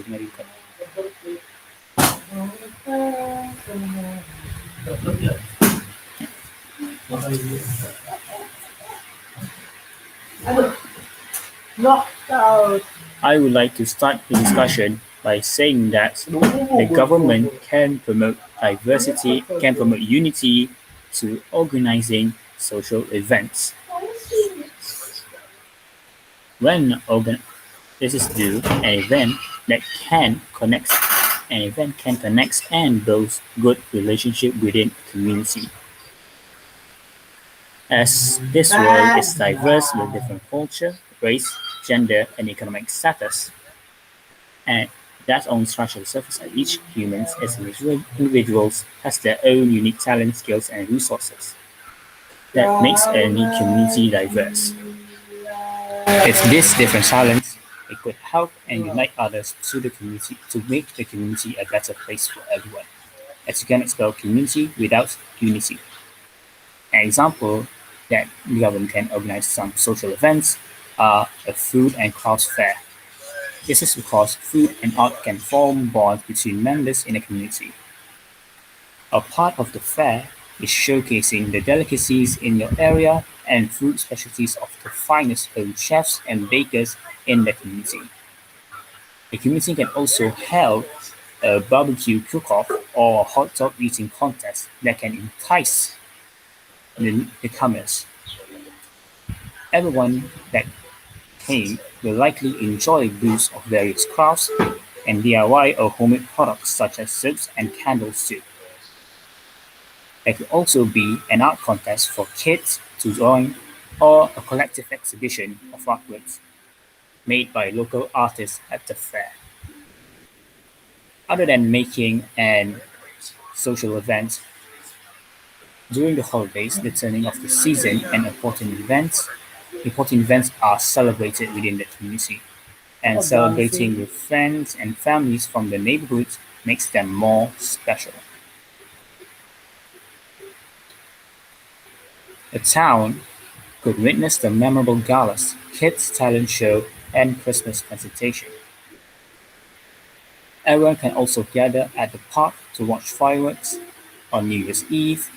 America. I would like to start the discussion by saying that the government can promote diversity, can promote unity to organizing social events. When this is due, an event can connect and build good relationship within a community. As this world is diverse with different culture, race, gender, and economic status, and that on structural surface at each humans as individuals has their own unique talents, skills, and resources that makes any community diverse. It's this different talents it could help and unite others to the community to make the community a better place for everyone. As you can spell community without unity. An example that the government can organize some social events are a food and crafts fair. This is because food and art can form bonds between members in a community. A part of the fair is showcasing the delicacies in your area and food specialties of the finest home chefs and bakers in the community. The community can also hold a barbecue cook-off or a hot dog eating contest that can entice the comers. Everyone that came will likely enjoy booths of various crafts and DIY or homemade products such as soaps and candles too. There could also be an art contest for kids to join or a collective exhibition of artworks made by local artists at the fair. Other than making an social event during the holidays, the turning of the season and important events are celebrated within the community, and celebrating with friends and families from the neighborhood makes them more special. A town could witness the memorable galas, kids' talent show, and Christmas presentation. Everyone can also gather at the park to watch fireworks on New Year's Eve,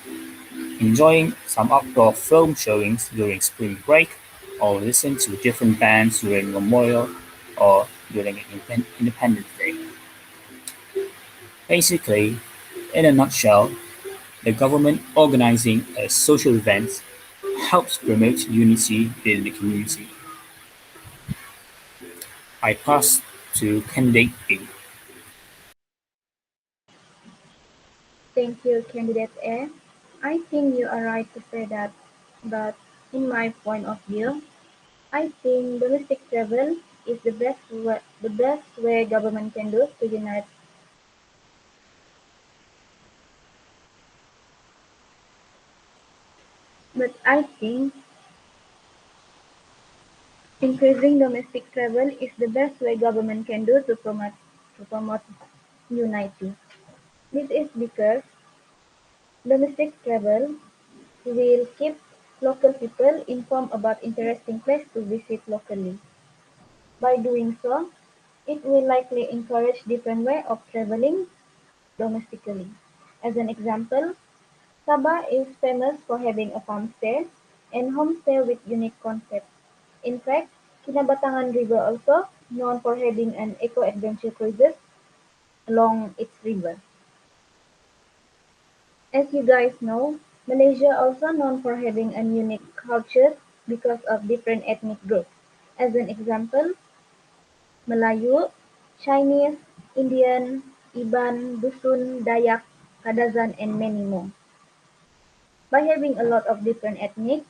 enjoying some outdoor film showings during spring break, or listen to different bands during Memorial or during Independence Day. Basically, in a nutshell, the government organizing a social event helps promote unity in the community. I pass to candidate A. Thank you, Candidate A. I think you are right to say that, but in my point of view, I think domestic travel is the best way government can do to unite. But I think increasing domestic travel is the best way government can do to promote unity. This is because domestic travel will keep local people informed about interesting places to visit locally. By doing so, it will likely encourage different way of traveling domestically. As an example, Sabah is famous for having a farm stay and homestay with unique concepts. In fact, Kinabatangan River also known for having an eco-adventure cruises along its river. As you guys know, Malaysia also known for having a unique culture because of different ethnic groups. As an example, Melayu, Chinese, Indian, Iban, Dusun, Dayak, Kadazan, and many more. By having a lot of different ethnic,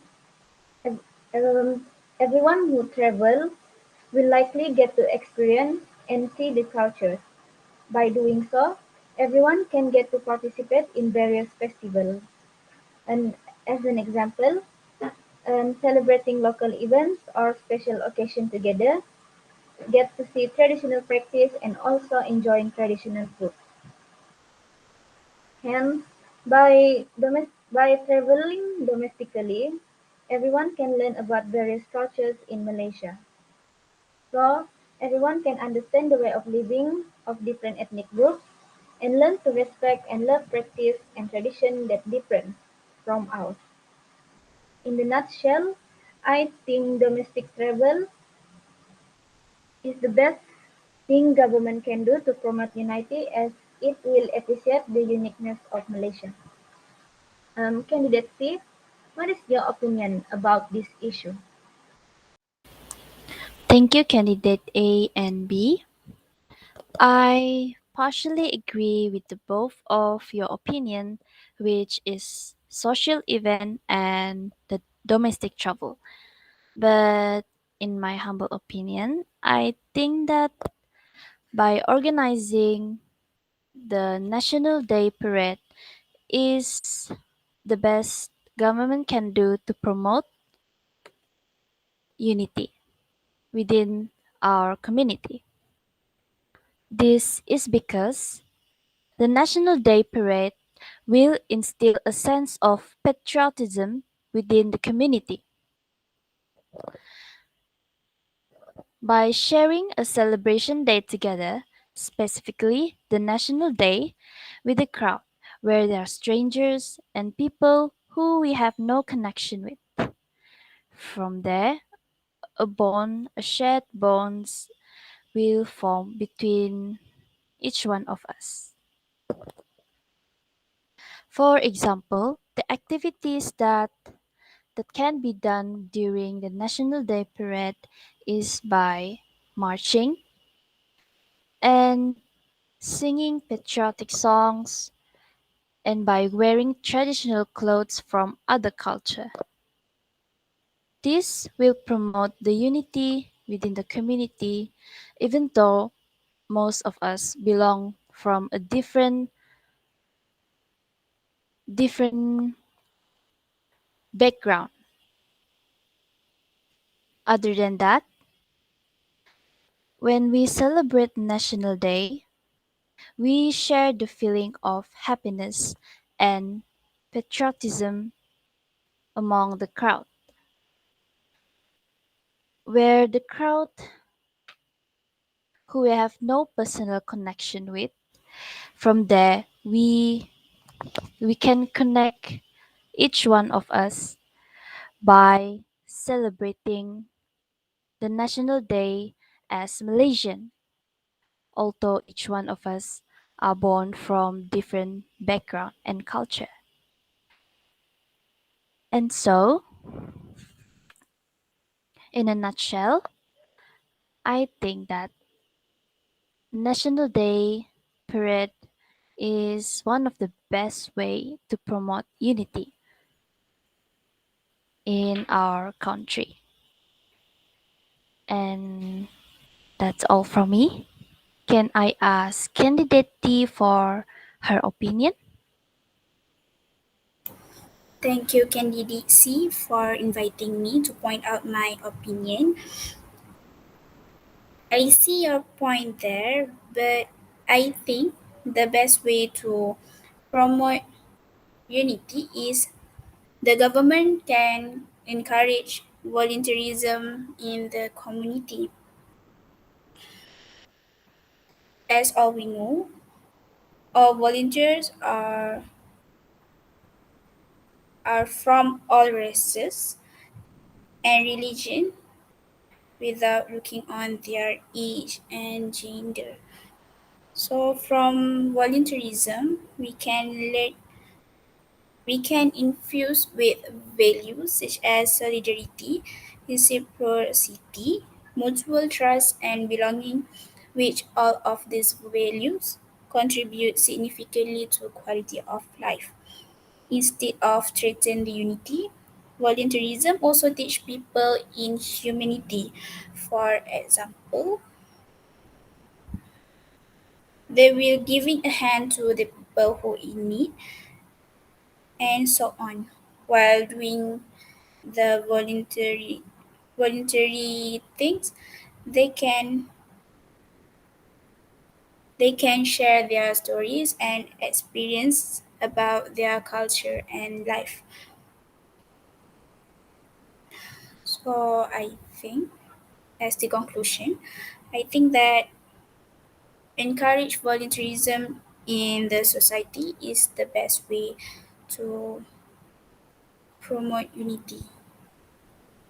ev- um, everyone who travel will likely get to experience and see the cultures. By doing so, everyone can get to participate in various festivals. And as an example, celebrating local events or special occasion together, get to see traditional practice and also enjoying traditional food. Hence, by traveling domestically, everyone can learn about various cultures in Malaysia. So, Everyone can understand the way of living of different ethnic groups and learn to respect and love practice and tradition that different from ours. In the nutshell, I think domestic travel is the best thing government can do to promote unity as it will appreciate the uniqueness of Malaysia. Candidate C, what is your opinion about this issue? Thank you, candidate A and B. I partially agree with the both of your opinion, which is social event and the domestic travel. But in my humble opinion, I think that by organizing the National Day Parade is the best government can do to promote unity within our community. This is because the National Day Parade will instill a sense of patriotism within the community. By sharing a celebration day together, specifically the National Day, with the crowd, where there are strangers and people who we have no connection with. From there, a shared bonds will form between each one of us. For example, the activities that can be done during the National Day parade is by marching and singing patriotic songs and by wearing traditional clothes from other culture. This will promote the unity within the community even though most of us belong from a different background. Other than that, when we celebrate National Day, we share the feeling of happiness and patriotism among the crowd, where the crowd who we have no personal connection with, from there we can connect each one of us by celebrating the National Day as Malaysian, although each one of us are born from different background and culture. And so, in a nutshell, I think that National Day parade is one of the best way to promote unity in our country. And that's all from me. Can I ask candidate T for her opinion? Thank you, Candidate C, for inviting me to point out my opinion. I see your point there, but I think the best way to promote unity is the government can encourage volunteerism in the community. As all we know, all volunteers are from all races and religion without looking on their age and gender. So from volunteerism, we can infuse with values such as solidarity, reciprocity, mutual trust, and belonging, which all of these values contribute significantly to quality of life. Instead of threaten the unity, volunteerism also teach people in humanity. For example, they will giving a hand to the people who in need and so on. While doing the voluntary things, they can they can share their stories and experience about their culture and life. So I think as the conclusion, I think that encourage volunteerism in the society is the best way to promote unity.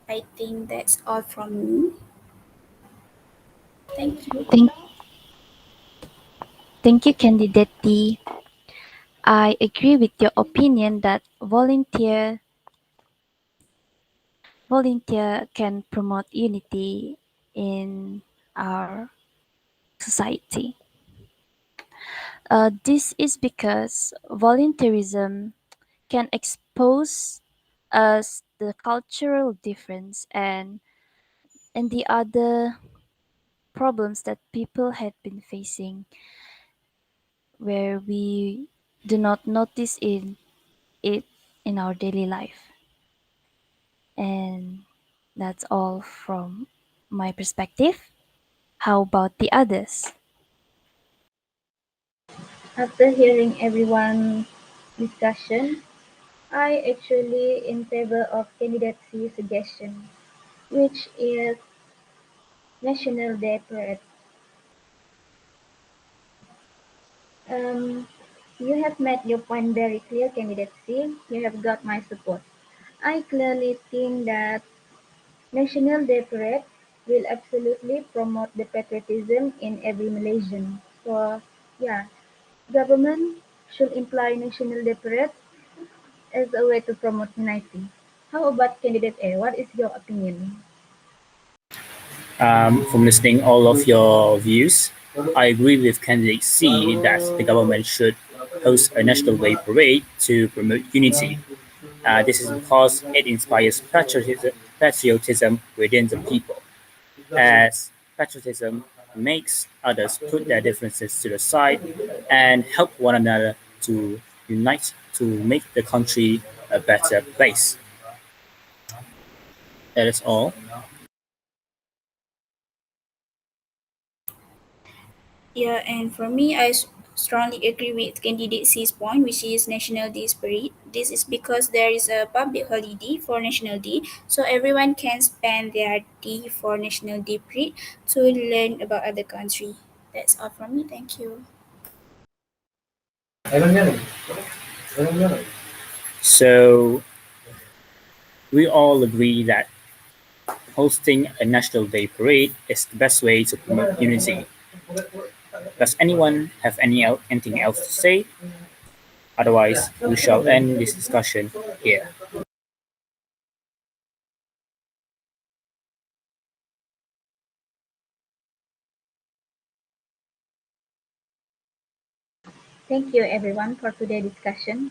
I think that's all from me. Thank you. Thank, thank you, Candidate D. I agree with your opinion that volunteer can promote unity in our society. This is because volunteerism can expose us the cultural difference and the other problems that people had been facing where we do not notice it in our daily life. And that's all from my perspective. How about the others? After hearing everyone's discussion, I actually in favor of candidate C suggestion, which is National Day Parade. Um, you have made your point very clear, candidate C. You have got my support. I clearly think that National Day Parade will absolutely promote the patriotism in every Malaysian. So, yeah, government should imply National Day Parade as a way to promote unity. How about candidate A? What is your opinion? From listening all of your views, I agree with candidate C that the government should host a National Day parade to promote unity. This is because it inspires patriotism within the people, as patriotism makes others put their differences to the side and help one another to unite to make the country a better place. That is all. Yeah, and for me, strongly agree with candidate C's point, which is National Day Spirit. This is because there is a public holiday for National Day, so everyone can spend their day for National Day Parade to learn about other country. That's all from me. Thank you. So we all agree that hosting a National Day parade is the best way to promote unity. Does anyone have anything else to say? Otherwise, we shall end this discussion here. Thank you everyone for today's discussion.